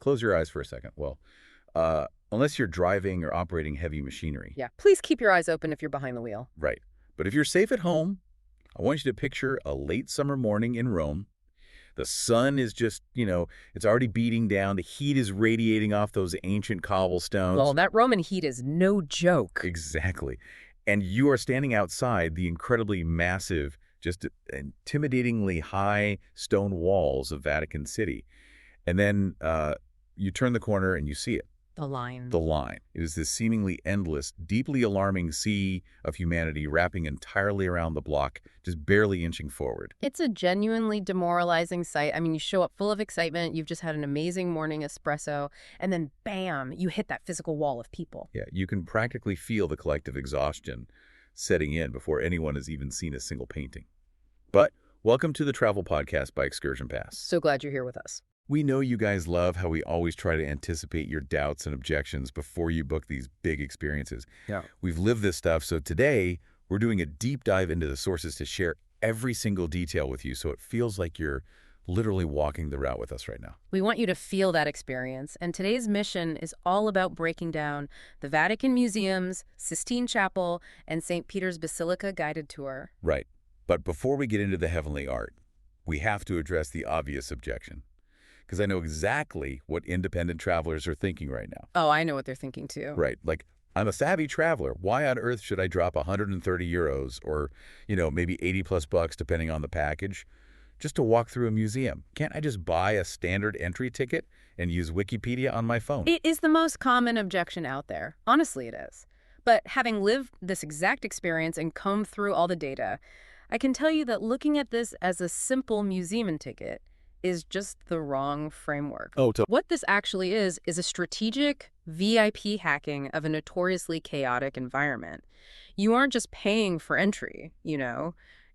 close your eyes for a second. Well, unless you're driving or operating heavy machinery. Yeah, please keep your eyes open if you're behind the wheel. Right. But if you're safe at home, I want you to picture a late summer morning in Rome. The sun is just, it's already beating down. The heat is radiating off those ancient cobblestones. Well, that Roman heat is no joke. Exactly. And you are standing outside the incredibly massive, just intimidatingly high stone walls of Vatican City. And then you turn the corner and you see it. The line. The line. It is this seemingly endless, deeply alarming sea of humanity wrapping entirely around the block, just barely inching forward. It's a genuinely demoralizing sight. I mean, you show up full of excitement, you've just had an amazing morning espresso, and then bam, you hit that physical wall of people. Yeah, you can practically feel the collective exhaustion setting in before anyone has even seen a single painting. But welcome to the Travel Podcast by ExcursionPass. So glad you're here with us. We know you guys love how we always try to anticipate your doubts and objections before you book these big experiences. Yeah. We've lived this stuff, so today we're doing a deep dive into the sources to share every single detail with you so it feels like you're literally walking the route with us right now. We want you to feel that experience, and today's mission is all about breaking down the Vatican Museums, Sistine Chapel, and St. Peter's Basilica guided tour. Right. But before we get into the heavenly art, we have to address the obvious objection. Because I know exactly what independent travelers are thinking right now. Oh, I know what they're thinking too. Right. Like, I'm a savvy traveler. Why on earth should I drop 130 euros or, maybe 80 plus bucks depending on the package just to walk through a museum? Can't I just buy a standard entry ticket and use Wikipedia on my phone? It is the most common objection out there. Honestly, it is. But having lived this exact experience and combed through all the data, I can tell you that looking at this as a simple museum ticket is just the wrong framework. What this actually is a strategic VIP hacking of a notoriously chaotic environment. You aren't just paying for entry,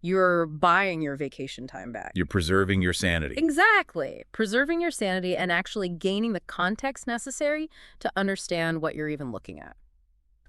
you're buying your vacation time back. You're preserving your sanity. Exactly. Preserving your sanity and actually gaining the context necessary to understand what you're even looking at.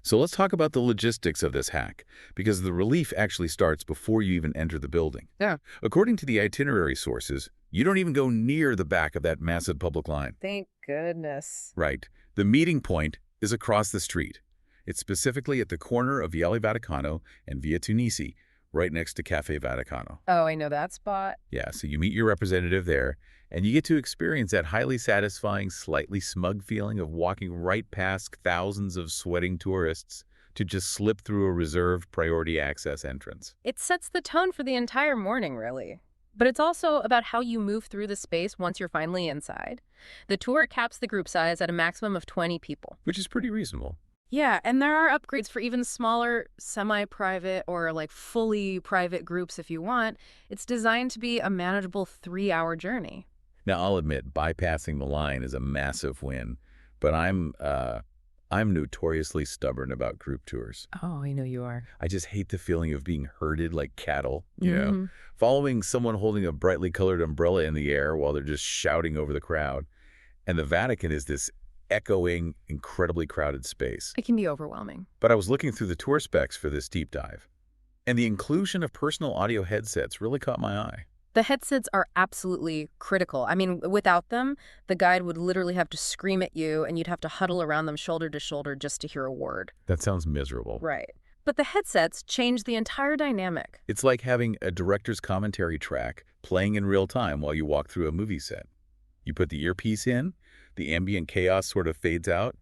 So let's talk about the logistics of this hack, because the relief actually starts before you even enter the building. Yeah. According to the itinerary sources, you don't even go near the back of that massive public line. Thank goodness. Right. The meeting point is across the street. It's specifically at the corner of Viale Vaticano and Via Tunisi, right next to Cafe Vaticano. Oh, I know that spot. Yeah, so you meet your representative there, and you get to experience that highly satisfying, slightly smug feeling of walking right past thousands of sweating tourists to just slip through a reserved priority access entrance. It sets the tone for the entire morning, really. But it's also about how you move through the space once you're finally inside. The tour caps the group size at a maximum of 20 people. Which is pretty reasonable. Yeah, and there are upgrades for even smaller, semi-private or fully private groups if you want. It's designed to be a manageable 3-hour journey. Now, I'll admit, bypassing the line is a massive win, but I'm notoriously stubborn about group tours. Oh, I know you are. I just hate the feeling of being herded like cattle, following someone holding a brightly colored umbrella in the air while they're just shouting over the crowd. And the Vatican is this echoing, incredibly crowded space. It can be overwhelming. But I was looking through the tour specs for this deep dive, and the inclusion of personal audio headsets really caught my eye. The headsets are absolutely critical. I mean, without them, the guide would literally have to scream at you and you'd have to huddle around them shoulder to shoulder just to hear a word. That sounds miserable. Right. But the headsets change the entire dynamic. It's like having a director's commentary track playing in real time while you walk through a movie set. You put the earpiece in, the ambient chaos sort of fades out,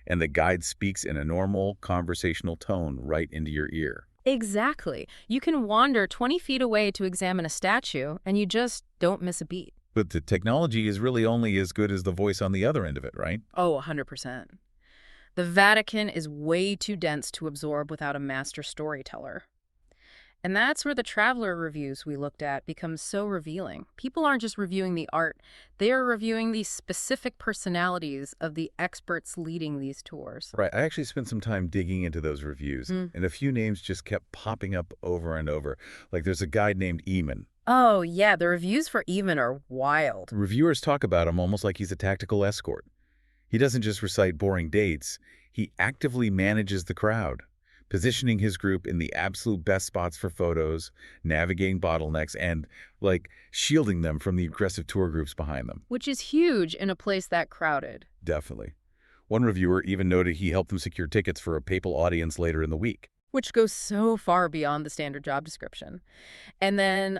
and the guide speaks in a normal conversational tone right into your ear. Exactly. You can wander 20 feet away to examine a statue, and you just don't miss a beat. But the technology is really only as good as the voice on the other end of it, right? Oh, 100%. The Vatican is way too dense to absorb without a master storyteller. And that's where the traveler reviews we looked at become so revealing. People aren't just reviewing the art, they are reviewing the specific personalities of the experts leading these tours. Right. I actually spent some time digging into those reviews, and a few names just kept popping up over and over. Like there's a guy named Eamon. Oh, yeah, the reviews for Eamon are wild. Reviewers talk about him almost like he's a tactical escort. He doesn't just recite boring dates, he actively manages the crowd, positioning his group in the absolute best spots for photos, navigating bottlenecks, and, shielding them from the aggressive tour groups behind them. Which is huge in a place that crowded. Definitely. One reviewer even noted he helped them secure tickets for a papal audience later in the week. Which goes so far beyond the standard job description. And then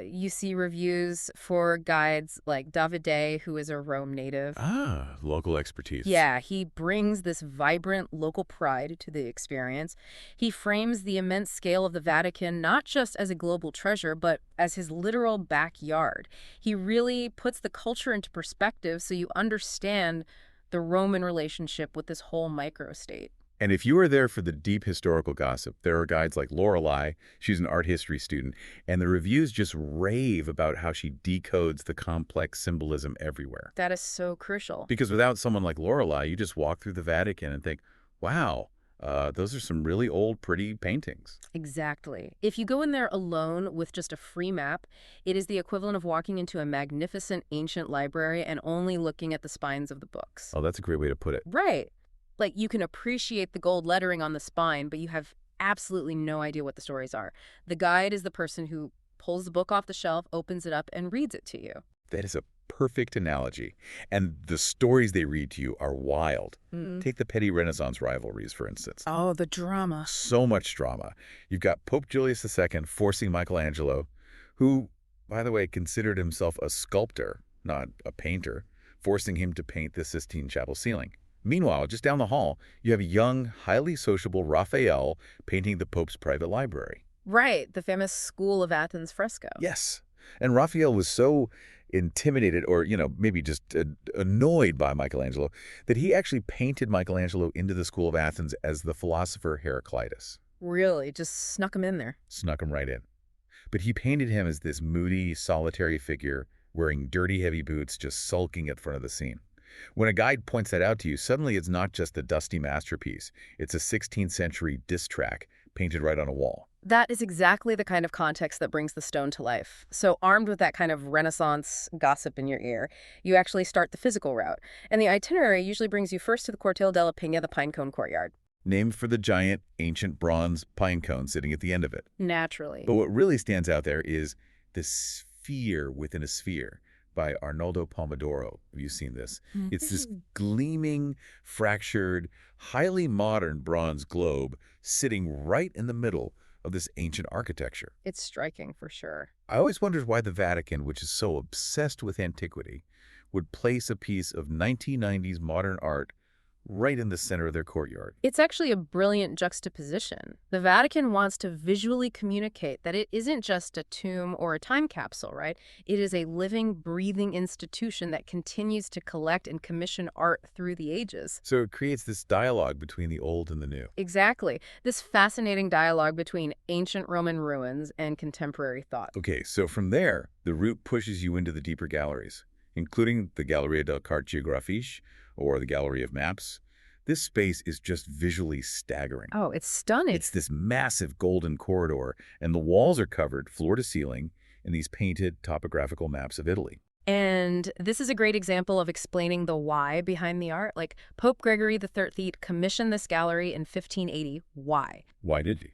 you see reviews for guides like Davide, who is a Rome native. Ah, local expertise. Yeah, he brings this vibrant local pride to the experience. He frames the immense scale of the Vatican not just as a global treasure, but as his literal backyard. He really puts the culture into perspective so you understand the Roman relationship with this whole microstate. And if you are there for the deep historical gossip, there are guides like Lorelei, she's an art history student, and the reviews just rave about how she decodes the complex symbolism everywhere. That is so crucial. Because without someone like Lorelei, you just walk through the Vatican and think, wow, those are some really old, pretty paintings. Exactly. If you go in there alone with just a free map, it is the equivalent of walking into a magnificent ancient library and only looking at the spines of the books. Oh, that's a great way to put it. Right. Like, you can appreciate the gold lettering on the spine, but you have absolutely no idea what the stories are. The guide is the person who pulls the book off the shelf, opens it up, and reads it to you. That is a perfect analogy. And the stories they read to you are wild. Take the petty Renaissance rivalries, for instance. Oh, the drama. So much drama. You've got Pope Julius II forcing Michelangelo, who, by the way, considered himself a sculptor, not a painter, forcing him to paint the Sistine Chapel ceiling. Meanwhile, just down the hall, you have young, highly sociable Raphael painting the Pope's private library. Right, the famous School of Athens fresco. Yes. And Raphael was so intimidated or, maybe just annoyed by Michelangelo that he actually painted Michelangelo into the School of Athens as the philosopher Heraclitus. Really? Just snuck him in there? Snuck him right in. But he painted him as this moody, solitary figure wearing dirty, heavy boots, just sulking at the front of the scene. When a guide points that out to you, suddenly it's not just a dusty masterpiece. It's a 16th century diss track painted right on a wall. That is exactly the kind of context that brings the stone to life. So armed with that kind of Renaissance gossip in your ear, you actually start the physical route. And the itinerary usually brings you first to the Cortile della Pina, the pine cone courtyard. Named for the giant, ancient bronze pine cone sitting at the end of it. Naturally. But what really stands out there is the sphere within a sphere by Arnoldo Pomodoro. Have you seen this? It's this gleaming, fractured, highly modern bronze globe sitting right in the middle of this ancient architecture. It's striking for sure. I always wondered why the Vatican, which is so obsessed with antiquity, would place a piece of 1990s modern art right in the center of their courtyard. It's actually a brilliant juxtaposition. The Vatican wants to visually communicate that it isn't just a tomb or a time capsule, right? It is a living, breathing institution that continues to collect and commission art through the ages. So it creates this dialogue between the old and the new. Exactly. This fascinating dialogue between ancient Roman ruins and contemporary thought. Okay, so from there, the route pushes you into the deeper galleries, including the Galleria del Cartographiche, or the Gallery of Maps. This space is just visually staggering. Oh, it's stunning. It's this massive golden corridor, and the walls are covered floor to ceiling in these painted topographical maps of Italy. And this is a great example of explaining the why behind the art. Like, Pope Gregory XIII commissioned this gallery in 1580. Why? Why did he?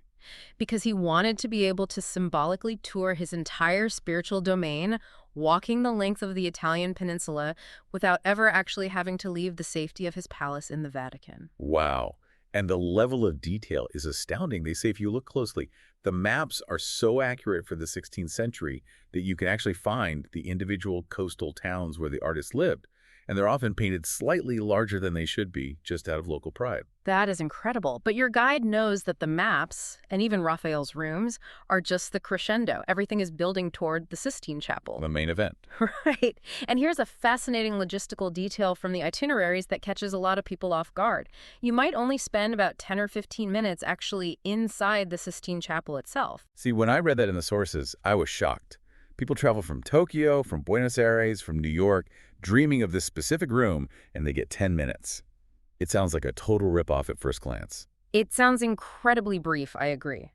Because he wanted to be able to symbolically tour his entire spiritual domain, walking the length of the Italian peninsula without ever actually having to leave the safety of his palace in the Vatican. Wow. And the level of detail is astounding. They say if you look closely, the maps are so accurate for the 16th century that you can actually find the individual coastal towns where the artists lived. And they're often painted slightly larger than they should be, just out of local pride. That is incredible. But your guide knows that the maps, and even Raphael's rooms, are just the crescendo. Everything is building toward the Sistine Chapel. The main event. Right. And here's a fascinating logistical detail from the itineraries that catches a lot of people off guard. You might only spend about 10 or 15 minutes actually inside the Sistine Chapel itself. See, when I read that in the sources, I was shocked. People travel from Tokyo, from Buenos Aires, from New York, dreaming of this specific room, and they get 10 minutes. It sounds like a total ripoff at first glance. It sounds incredibly brief, I agree.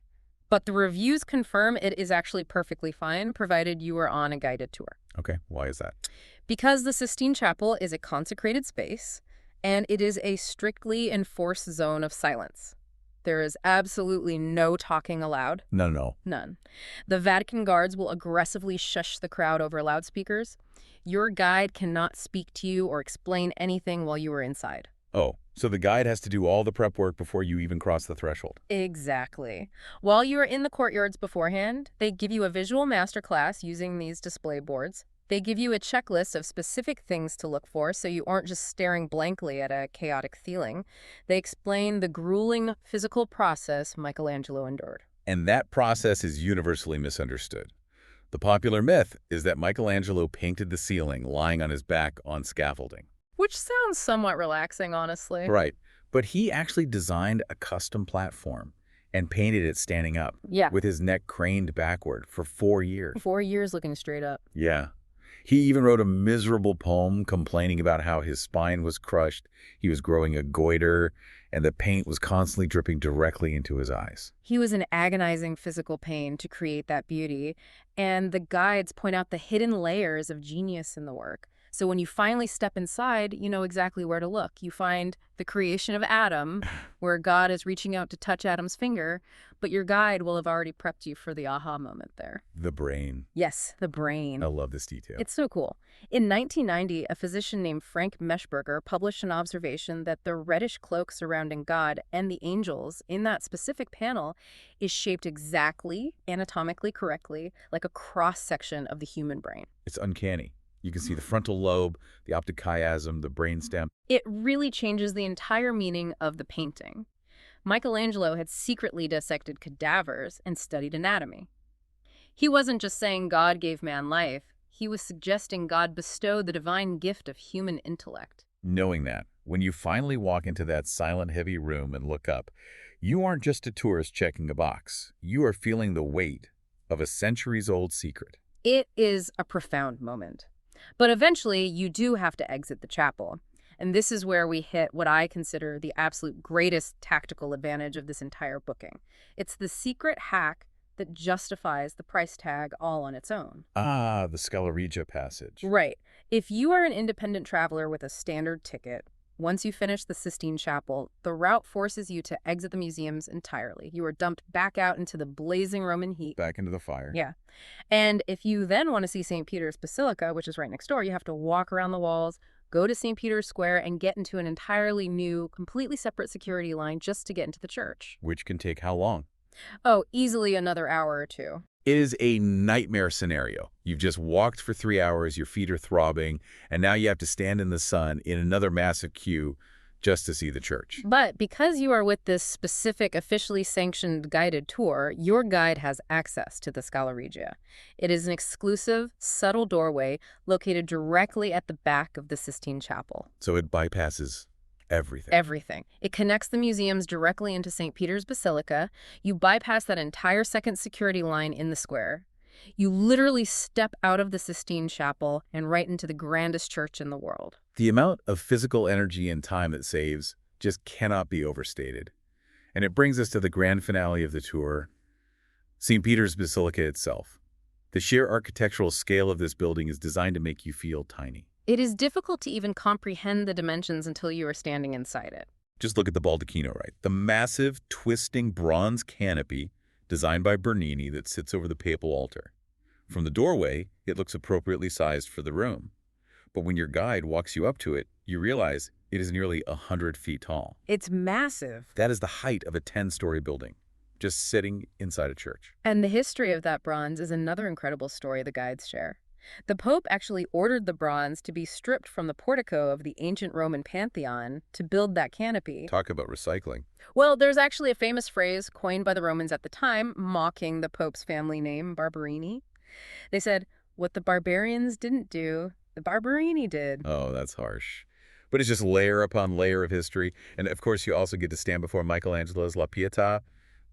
But the reviews confirm it is actually perfectly fine, provided you are on a guided tour. Okay, why is that? Because the Sistine Chapel is a consecrated space, and it is a strictly enforced zone of silence. There is absolutely no talking allowed. No, no. None. The Vatican guards will aggressively shush the crowd over loudspeakers. Your guide cannot speak to you or explain anything while you are inside. Oh, so the guide has to do all the prep work before you even cross the threshold. Exactly. While you are in the courtyards beforehand, they give you a visual masterclass using these display boards. They give you a checklist of specific things to look for so you aren't just staring blankly at a chaotic ceiling. They explain the grueling physical process Michelangelo endured. And that process is universally misunderstood. The popular myth is that Michelangelo painted the ceiling lying on his back on scaffolding. Which sounds somewhat relaxing, honestly. Right, but he actually designed a custom platform and painted it standing up, Yeah. with his neck craned backward for 4 years. 4 years looking straight up. Yeah. He even wrote a miserable poem complaining about how his spine was crushed, he was growing a goiter, and the paint was constantly dripping directly into his eyes. He was in agonizing physical pain to create that beauty, and the guides point out the hidden layers of genius in the work. So when you finally step inside, you know exactly where to look. You find the creation of Adam, where God is reaching out to touch Adam's finger, but your guide will have already prepped you for the aha moment there. The brain. Yes, the brain. I love this detail. It's so cool. In 1990, a physician named Frank Meshberger published an observation that the reddish cloak surrounding God and the angels in that specific panel is shaped exactly, anatomically correctly, like a cross-section of the human brain. It's uncanny. You can see the frontal lobe, the optic chiasm, the brainstem. It really changes the entire meaning of the painting. Michelangelo had secretly dissected cadavers and studied anatomy. He wasn't just saying God gave man life. He was suggesting God bestowed the divine gift of human intellect. Knowing that, when you finally walk into that silent, heavy room and look up, you aren't just a tourist checking a box. You are feeling the weight of a centuries-old secret. It is a profound moment. But eventually, you do have to exit the chapel. And this is where we hit what I consider the absolute greatest tactical advantage of this entire booking. It's the secret hack that justifies the price tag all on its own. Ah, the Scala Regia passage. Right. If you are an independent traveler with a standard ticket, once you finish the Sistine Chapel, the route forces you to exit the museums entirely. You are dumped back out into the blazing Roman heat. Back into the fire. Yeah. And if you then want to see St. Peter's Basilica, which is right next door, you have to walk around the walls, go to St. Peter's Square, and get into an entirely new, completely separate security line just to get into the church. Which can take how long? Oh, easily another hour or two. It is a nightmare scenario. You've just walked for 3 hours, your feet are throbbing, and now you have to stand in the sun in another massive queue just to see the church. But because you are with this specific officially sanctioned guided tour, your guide has access to the Scala Regia. It is an exclusive, subtle doorway located directly at the back of the Sistine Chapel. So it bypasses everything. Everything. It connects the museums directly into St. Peter's Basilica. You bypass that entire second security line in the square. You literally step out of the Sistine Chapel and right into the grandest church in the world. The amount of physical energy and time it saves just cannot be overstated. And it brings us to the grand finale of the tour, St. Peter's Basilica itself. The sheer architectural scale of this building is designed to make you feel tiny. It is difficult to even comprehend the dimensions until you are standing inside it. Just look at the baldacchino, right? The massive, twisting bronze canopy designed by Bernini that sits over the papal altar. From the doorway, it looks appropriately sized for the room. But when your guide walks you up to it, you realize it is nearly 100 feet tall. It's massive. That is the height of a 10-story building, just sitting inside a church. And the history of that bronze is another incredible story the guides share. The Pope actually ordered the bronze to be stripped from the portico of the ancient Roman Pantheon to build that canopy. Talk about recycling. Well, there's actually a famous phrase coined by the Romans at the time, mocking the Pope's family name, Barberini. They said, "What the barbarians didn't do, the Barberini did." Oh, that's harsh. But it's just layer upon layer of history. And of course, you also get to stand before Michelangelo's La Pietà,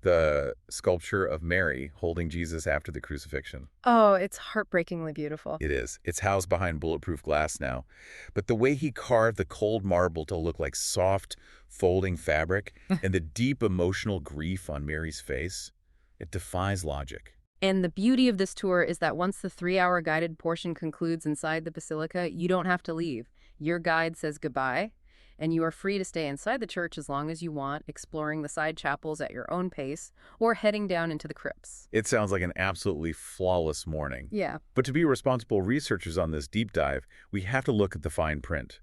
the sculpture of Mary holding Jesus after the crucifixion. Oh, it's heartbreakingly beautiful. It is. It's housed behind bulletproof glass now. But the way he carved the cold marble to look like soft, folding fabric and the deep emotional grief on Mary's face, it defies logic. And the beauty of this tour is that once the 3-hour guided portion concludes inside the Basilica, you don't have to leave. Your guide says goodbye, and you are free to stay inside the church as long as you want, exploring the side chapels at your own pace, or heading down into the crypts. It sounds like an absolutely flawless morning. Yeah. But to be responsible researchers on this deep dive, we have to look at the fine print.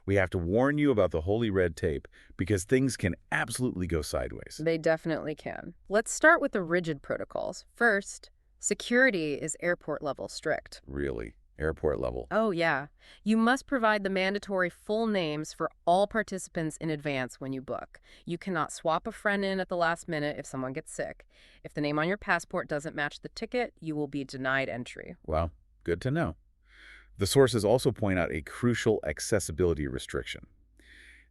We have to warn you about the holy red tape because things can absolutely go sideways. They definitely can. Let's start with the rigid protocols. First, security is airport level strict. Really? Airport level? Oh, yeah. You must provide the mandatory full names for all participants in advance when you book. You cannot swap a friend in at the last minute if someone gets sick. If the name on your passport doesn't match the ticket, you will be denied entry. Well, good to know. The sources also point out a crucial accessibility restriction.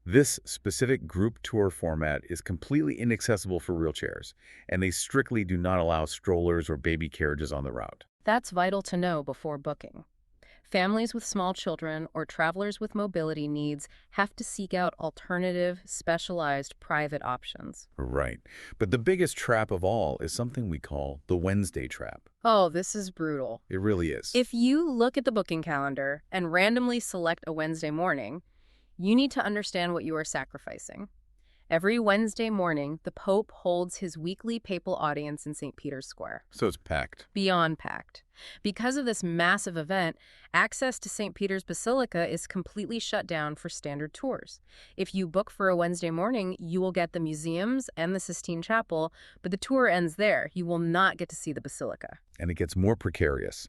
This specific group tour format is completely inaccessible for wheelchairs, and they strictly do not allow strollers or baby carriages on the route. That's vital to know before booking. Families with small children or travelers with mobility needs have to seek out alternative, specialized private options. Right. But the biggest trap of all is something we call the Wednesday trap. Oh, this is brutal. It really is. If you look at the booking calendar and randomly select a Wednesday morning, you need to understand what you are sacrificing. Every Wednesday morning, the Pope holds his weekly papal audience in St. Peter's Square. So it's packed. Beyond packed. Because of this massive event, access to St. Peter's Basilica is completely shut down for standard tours. If you book for a Wednesday morning, you will get the museums and the Sistine Chapel, but the tour ends there. You will not get to see the Basilica. And it gets more precarious.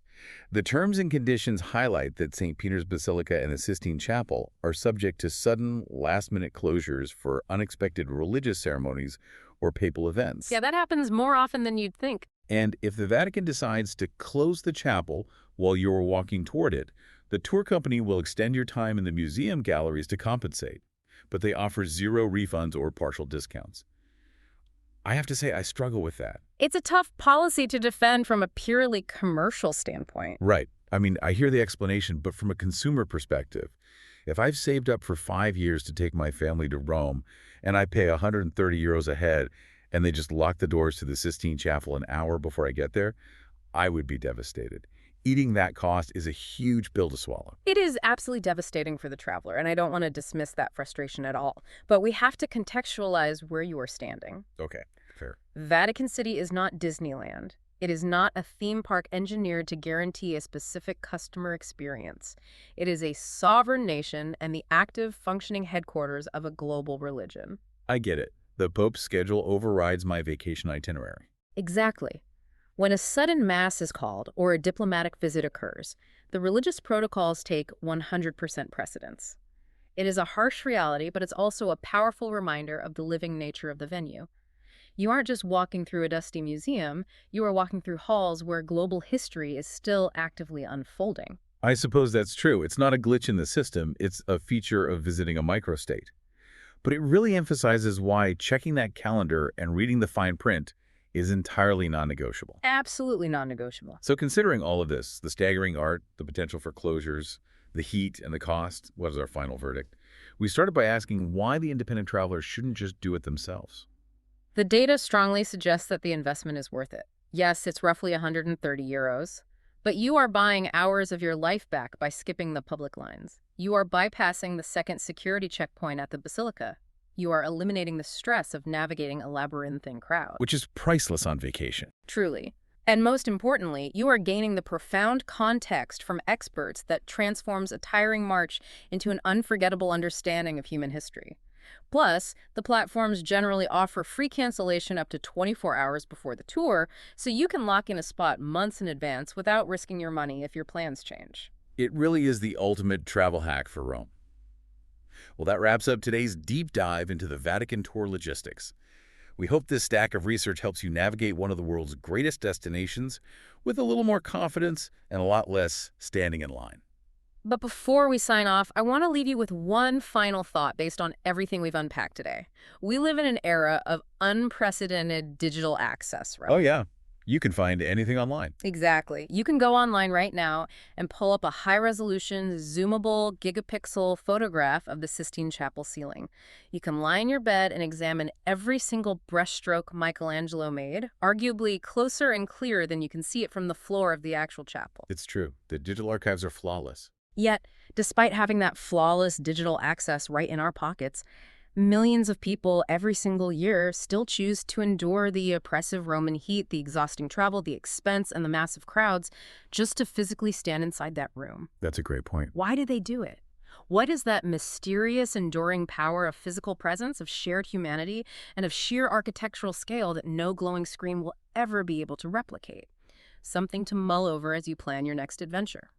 The terms and conditions highlight that St. Peter's Basilica and the Sistine Chapel are subject to sudden, last-minute closures for unexpected religious ceremonies or papal events. Yeah, that happens more often than you'd think. And if the Vatican decides to close the chapel while you're walking toward it, the tour company will extend your time in the museum galleries to compensate, but they offer zero refunds or partial discounts. I have to say, I struggle with that. It's a tough policy to defend from a purely commercial standpoint. Right. I mean, I hear the explanation, but from a consumer perspective, if I've saved up for 5 years to take my family to Rome and I pay 130 euros a head and they just lock the doors to the Sistine Chapel an hour before I get there, I would be devastated. Eating that cost is a huge pill to swallow. It is absolutely devastating for the traveler, and I don't want to dismiss that frustration at all. But we have to contextualize where you are standing. Okay, fair. Vatican City is not Disneyland. It is not a theme park engineered to guarantee a specific customer experience. It is a sovereign nation and the active, functioning headquarters of a global religion. I get it. The Pope's schedule overrides my vacation itinerary. Exactly. When a sudden mass is called or a diplomatic visit occurs, the religious protocols take 100% precedence. It is a harsh reality, but it's also a powerful reminder of the living nature of the venue. You aren't just walking through a dusty museum, you are walking through halls where global history is still actively unfolding. I suppose that's true. It's not a glitch in the system, it's a feature of visiting a microstate. But it really emphasizes why checking that calendar and reading the fine print is entirely non-negotiable. Absolutely non-negotiable. So considering all of this, the staggering art, the potential for closures, the heat, and the cost, what is our final verdict? We started by asking why the independent travelers shouldn't just do it themselves. The data strongly suggests that the investment is worth it. Yes, it's roughly 130 euros, but you are buying hours of your life back by skipping the public lines. You are bypassing the second security checkpoint at the Basilica. You are eliminating the stress of navigating a labyrinthine crowd. Which is priceless on vacation. Truly. And most importantly, you are gaining the profound context from experts that transforms a tiring march into an unforgettable understanding of human history. Plus, the platforms generally offer free cancellation up to 24 hours before the tour, so you can lock in a spot months in advance without risking your money if your plans change. It really is the ultimate travel hack for Rome. Well, that wraps up today's deep dive into the Vatican tour logistics. We hope this stack of research helps you navigate one of the world's greatest destinations with a little more confidence and a lot less standing in line. But before we sign off, I want to leave you with one final thought based on everything we've unpacked today. We live in an era of unprecedented digital access, right? Oh, yeah. You can find anything online. Exactly. You can go online right now and pull up a high-resolution, zoomable, gigapixel photograph of the Sistine Chapel ceiling. You can lie in your bed and examine every single brushstroke Michelangelo made, arguably closer and clearer than you can see it from the floor of the actual chapel. It's true. The digital archives are flawless. Yet, despite having that flawless digital access right in our pockets, millions of people every single year still choose to endure the oppressive Roman heat, the exhausting travel, the expense, and the massive crowds just to physically stand inside that room. That's a great point. Why do they do it? What is that mysterious, enduring power of physical presence, of shared humanity, and of sheer architectural scale that no glowing screen will ever be able to replicate? Something to mull over as you plan your next adventure.